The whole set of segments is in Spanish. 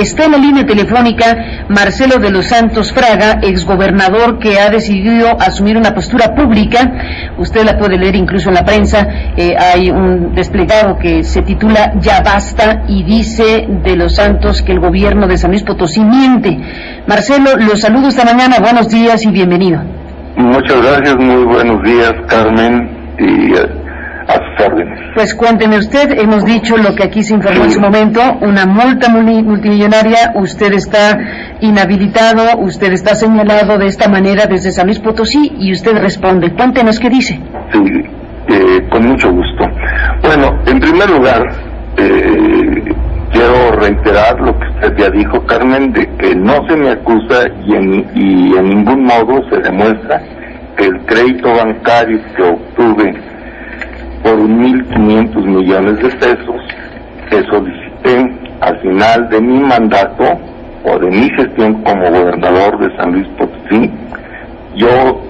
Está en la línea telefónica Marcelo de los Santos Fraga, exgobernador que ha decidido asumir una postura pública. Usted la puede leer incluso en la prensa. Hay un desplegado que se titula Ya Basta y dice de los Santos que el gobierno de San Luis Potosí miente. Marcelo, los saludo esta mañana. Buenos días y bienvenido. Muchas gracias, muy buenos días, Carmen, y a sus órdenes. Pues cuénteme usted, hemos dicho lo que aquí se informó en su momento, una multa multimillonaria, usted está inhabilitado, usted está señalado de esta manera desde San Luis Potosí y usted responde. Cuéntenos qué dice. Sí, con mucho gusto. Bueno, en primer lugar, quiero reiterar lo que usted ya dijo, Carmen, de que no se me acusa y en ningún modo se demuestra que el crédito bancario que obtuve por 1.500 millones de pesos que solicité al final de mi mandato o de mi gestión como gobernador de San Luis Potosí, yo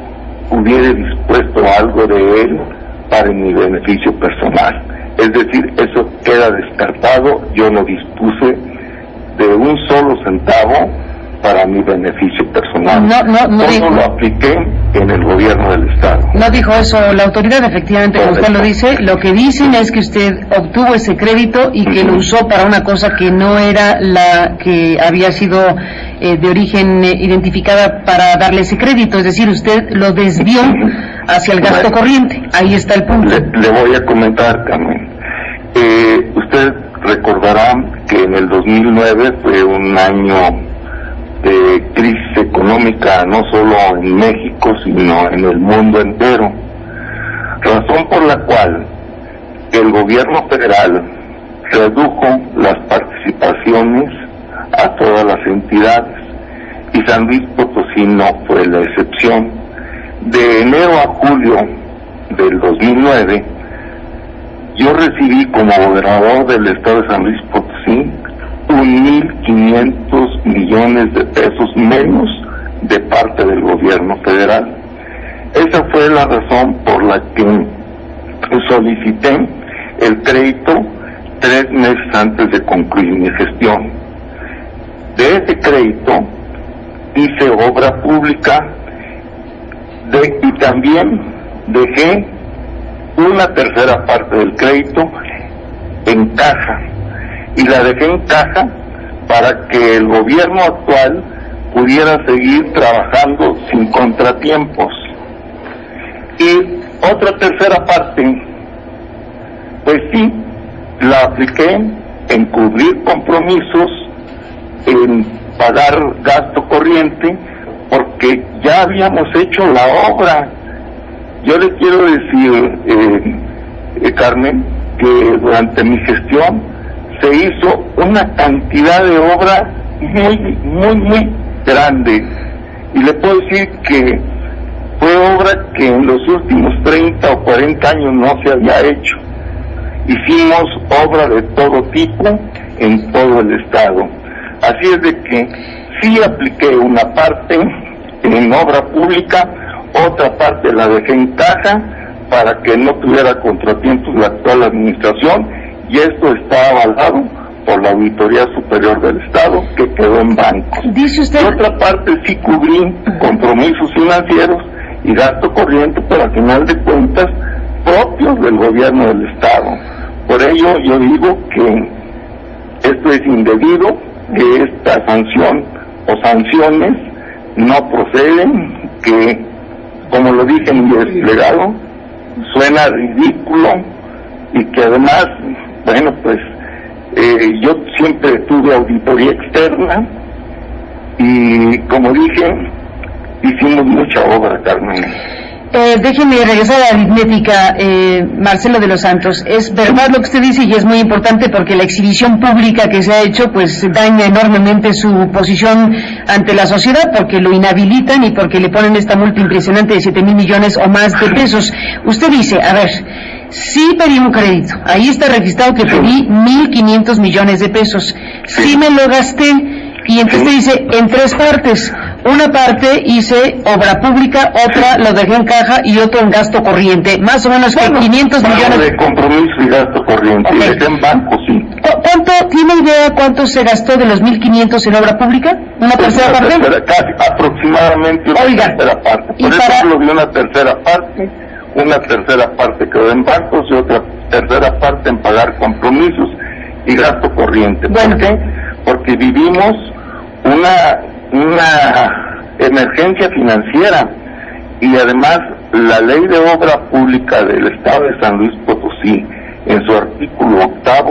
hubiera dispuesto algo de él para mi beneficio personal. Es decir, eso queda descartado. Yo no dispuse de un solo centavo para mi beneficio personal. Todo lo apliqué en el gobierno del Estado. No dijo eso la autoridad, efectivamente, como usted lo dice. Lo que dicen es que usted obtuvo ese crédito y que lo usó para una cosa que no era la que había sido de origen identificada para darle ese crédito. Es decir, usted lo desvió hacia el gasto corriente. Ahí está el punto. Le voy a comentar, Carmen. Usted recordará que en el 2009 fue un año de crisis económica, no solo en México, sino en el mundo entero. Razón por la cual el gobierno federal redujo las participaciones a todas las entidades, y San Luis Potosí no fue la excepción. De enero a julio del 2009, yo recibí como gobernador del estado de San Luis Potosí 1.500 millones de pesos menos de parte del gobierno federal. Esa fue la razón por la que solicité el crédito 3 meses antes de concluir mi gestión. De ese crédito hice obra pública y también dejé una tercera parte del crédito en caja, y la dejé en caja para que el gobierno actual pudiera seguir trabajando sin contratiempos. Y otra tercera parte, pues sí, la apliqué en cubrir compromisos, en pagar gasto corriente, porque ya habíamos hecho la obra. Yo le quiero decir, Carmen, que durante mi gestión se hizo una cantidad de obra muy grande, y le puedo decir que fue obra que en los últimos 30 o 40 años no se había hecho. Hicimos obra de todo tipo en todo el estado. Así es de que sí apliqué una parte en obra pública, otra parte la dejé en caja para que no tuviera contratiempos la actual administración, y esto está avalado por la Auditoría Superior del Estado, que quedó en bancos. ¿Dice usted? Por otra parte, sí cubrí compromisos financieros y gasto corriente, pero al final de cuentas propios del gobierno del Estado. Por ello yo digo que esto es indebido, que esta sanción o sanciones no proceden, que, como lo dije en mi desplegado, suena ridículo, y que además, bueno, pues yo siempre tuve auditoría externa y, como dije, hicimos mucha obra, Carmen. Déjeme regresar a la aritmética, Marcelo de los Santos. Es verdad lo que usted dice, y es muy importante porque la exhibición pública que se ha hecho pues daña enormemente su posición ante la sociedad, porque lo inhabilitan y porque le ponen esta multa impresionante de 7,000 millones o más de pesos. Usted dice, a ver, sí pedí un crédito, ahí está registrado que pedí 1.500 millones de pesos, sí me lo gasté Y entonces dice, en 3 partes. Una parte hice obra pública, otra lo dejé en caja y otro en gasto corriente. Más o menos que 500 millones. de compromiso y gasto corriente. Okay. Y dejé en banco, sí. ¿Cuánto, tiene idea cuánto se gastó de los 1.500 en obra pública? ¿Una tercera parte? Casi, aproximadamente una tercera parte. Por eso hablo de una tercera parte quedó en bancos y otra tercera parte en pagar compromisos y gasto corriente. Bueno. ¿Por qué? Porque vivimos una emergencia financiera y además la ley de obra pública del Estado de San Luis Potosí, en su artículo 8,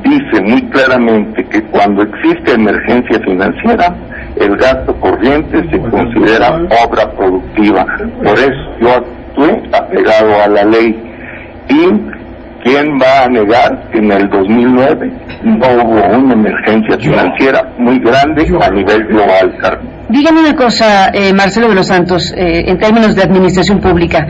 dice muy claramente que cuando existe emergencia financiera, el gasto corriente se considera obra productiva. Por eso yo actué apegado a la ley. Y ¿quién va a negar que en el 2009 no hubo una emergencia financiera muy grande a nivel global, Carmen? Dígame una cosa, Marcelo de los Santos, en términos de administración pública.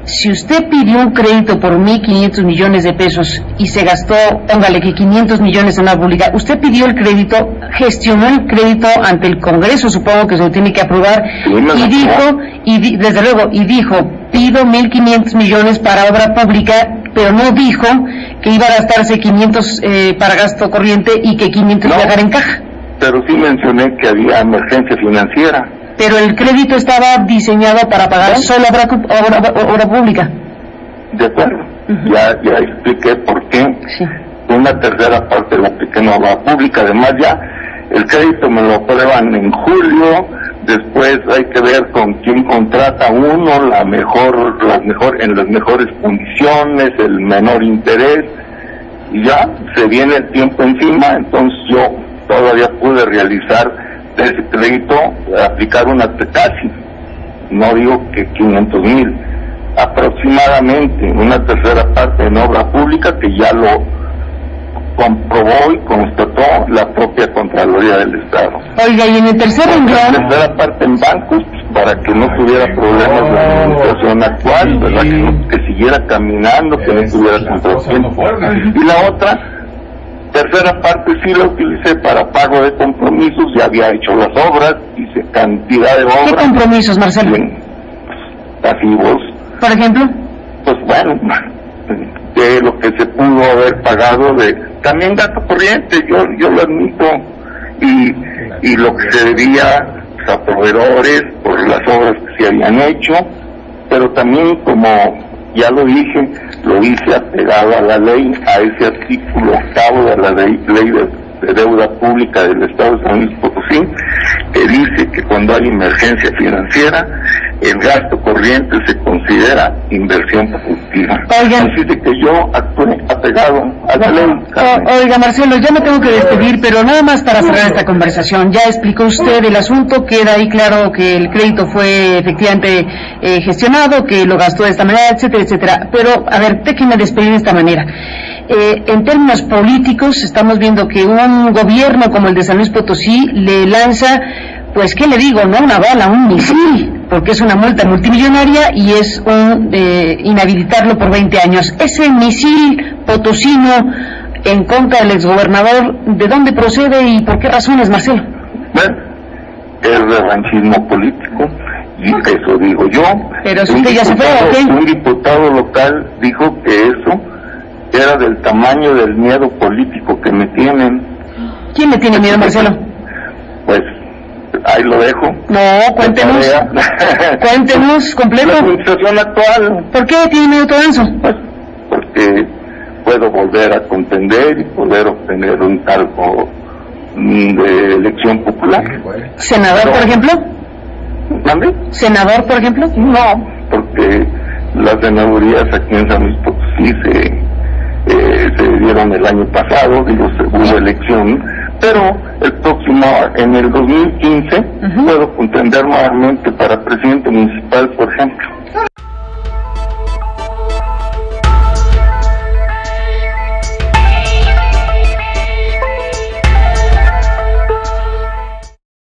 Si usted pidió un crédito por 1.500 millones de pesos y se gastó, póngale que 500 millones en la pública, usted pidió el crédito, gestionó el crédito ante el Congreso, supongo que se lo tiene que aprobar, y dijo, desde luego, pido 1.500 millones para obra pública, pero no dijo que iba a gastarse 500 para gasto corriente y que 500 iba a dejar en caja. Pero sí mencioné que había emergencia financiera. Pero el crédito estaba diseñado para pagar solo obra pública. De acuerdo. Ya expliqué por qué. Sí. Una tercera parte lo apliqué en obra pública. Además ya el crédito me lo aprueban en julio. Después hay que ver con quién contrata uno, en las mejores condiciones, el menor interés. Y ya se viene el tiempo encima. Entonces yo todavía pude realizar de ese crédito, aplicar casi, no digo que 500,000, aproximadamente una tercera parte en obra pública, que ya lo comprobó y constató la propia Contraloría del Estado. Oiga, y en el tercer renglón, la tercera parte en bancos, para que no tuviera problemas la administración actual, ¿verdad? Que siguiera caminando, que no tuviera contratiempo. Y la otra tercera parte sí la utilicé para pago de compromisos, ya había hecho las obras, hice cantidad de obras. ¿Qué compromisos, Marcelo? Pasivos. ¿Por ejemplo? Pues bueno, de lo que se pudo haber pagado también gasto corriente, yo lo admito, y lo que se debía a proveedores por las obras que se habían hecho, pero también, como ya lo dije, lo hice apegado a la ley, a ese artículo 8 de la ley de deuda pública del Estado de San Luis Potosí, que dice que cuando hay emergencia financiera, el gasto corriente se considera inversión productiva. Oigan, así de que yo actué apegado a la ley. Oiga, Marcelo, ya me tengo que despedir, pero nada más para cerrar esta conversación. Ya explicó usted el asunto, queda ahí claro que el crédito fue efectivamente gestionado, que lo gastó de esta manera, etcétera, etcétera. Pero, a ver, déjenme despedir de esta manera. En términos políticos, estamos viendo que un gobierno como el de San Luis Potosí le lanza, pues, ¿qué le digo? No una bala, un misil, porque es una multa multimillonaria y es inhabilitarlo por 20 años. Ese misil potosino en contra del exgobernador, ¿de dónde procede y por qué razones, Marcelo? Bueno, el revanchismo político, y eso digo yo. Pero si usted ya se fue, ¿o qué? Un diputado local dijo que eso era del tamaño del miedo político que me tienen. ¿Quién le tiene miedo, Marcelo? Pues ahí lo dejo. No, cuéntenos. Cuéntenos completo. La administración actual. ¿Por qué tiene miedo todo eso? Pues porque puedo volver a contender y poder obtener un cargo de elección popular. ¿Senador, por ejemplo? ¿Mande? ¿Senador, por ejemplo? No, porque las senadurías aquí en San Luis Potosí se dieron el año pasado, hubo elección, pero en el 2015, puedo contender nuevamente para presidente municipal